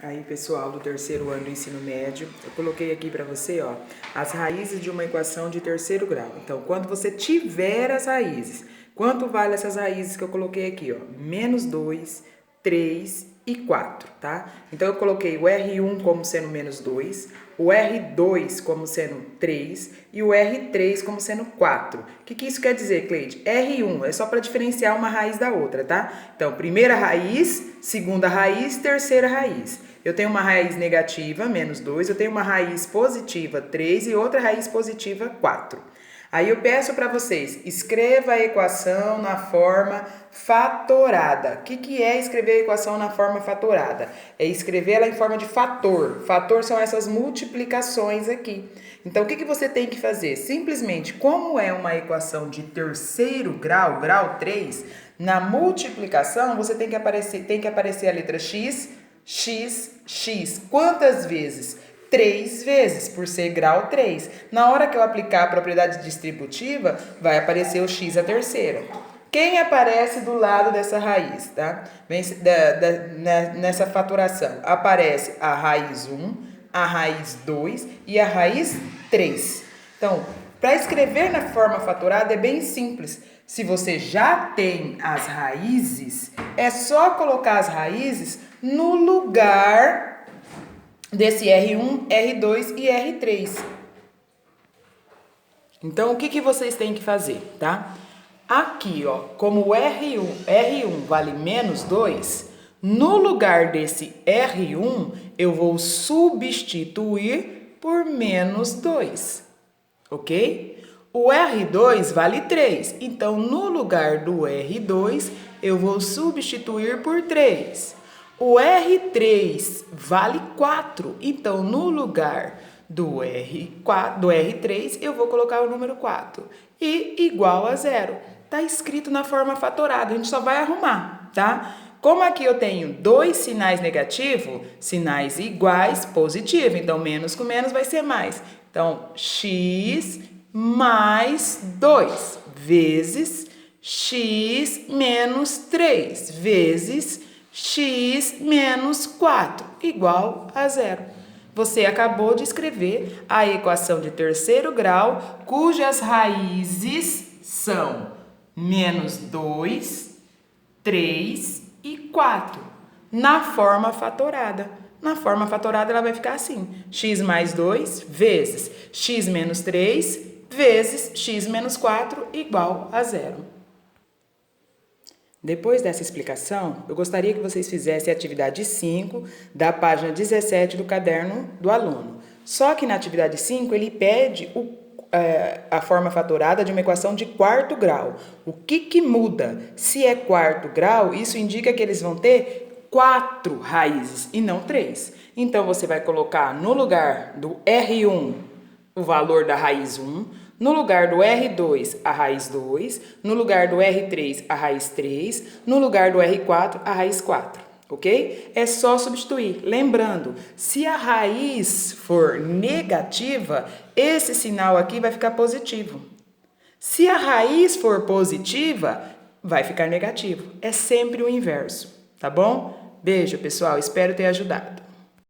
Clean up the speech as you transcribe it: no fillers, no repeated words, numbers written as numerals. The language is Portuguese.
Aí, pessoal do terceiro ano do ensino médio, eu coloquei aqui para você, ó, as raízes de uma equação de terceiro grau. Então, quando você tiver as raízes, quanto vale essas raízes que eu coloquei aqui, ó? Menos 2, 3 e 4, tá? Então, eu coloquei o R1 como sendo menos 2, o R2 como sendo 3 e o R3 como sendo 4. O que isso quer dizer, Cleide? R1 é só para diferenciar uma raiz da outra, tá? Então, primeira raiz, segunda raiz, terceira raiz. Eu tenho uma raiz negativa, menos 2, eu tenho uma raiz positiva, 3, e outra raiz positiva, 4. Aí eu peço para vocês, escreva a equação na forma fatorada. O que é escrever a equação na forma fatorada? É escrever ela em forma de fator. Fator são essas multiplicações aqui. Então, o que você tem que fazer? Simplesmente, como é uma equação de terceiro grau, grau 3, na multiplicação você tem que aparecer a letra x, x, x. Quantas vezes? 3 vezes, por ser grau 3. Na hora que eu aplicar a propriedade distributiva, vai aparecer o x à terceira. Quem aparece do lado dessa raiz, tá? Nessa fatoração, aparece a raiz 1, a raiz 2 e a raiz 3. Então, para escrever na forma fatorada é bem simples. Se você já tem as raízes, é só colocar as raízes no lugar desse R1, R2 e R3. Então, o que vocês têm que fazer, tá? Aqui, ó, como o R1 vale menos 2, no lugar desse R1, eu vou substituir por menos 2, ok? O R2 vale 3, então no lugar do R2, eu vou substituir por 3. O R3 vale 4, então no lugar do R3 eu vou colocar o número 4 e igual a 0. Está escrito na forma fatorada, a gente só vai arrumar, tá? Como aqui eu tenho dois sinais negativos, sinais iguais, positivo, então menos com menos vai ser mais. Então, x mais 2 vezes x menos 3 vezes x menos 4 igual a 0. Você acabou de escrever a equação de terceiro grau, cujas raízes são menos 2, 3 e 4, na forma fatorada. Na forma fatorada ela vai ficar assim, x mais 2 vezes x menos 3 vezes x menos 4 igual a 0. Depois dessa explicação, eu gostaria que vocês fizessem a atividade 5 da página 17 do caderno do aluno. Só que na atividade 5 ele pede a forma fatorada de uma equação de quarto grau. O que muda? Se é quarto grau, isso indica que eles vão ter 4 raízes e não 3. Então, você vai colocar no lugar do R1 o valor da raiz 1, no lugar do R2, a raiz 2, no lugar do R3, a raiz 3, no lugar do R4, a raiz 4, ok? É só substituir. Lembrando, se a raiz for negativa, esse sinal aqui vai ficar positivo. Se a raiz for positiva, vai ficar negativo. É sempre o inverso, tá bom? Beijo, pessoal. Espero ter ajudado.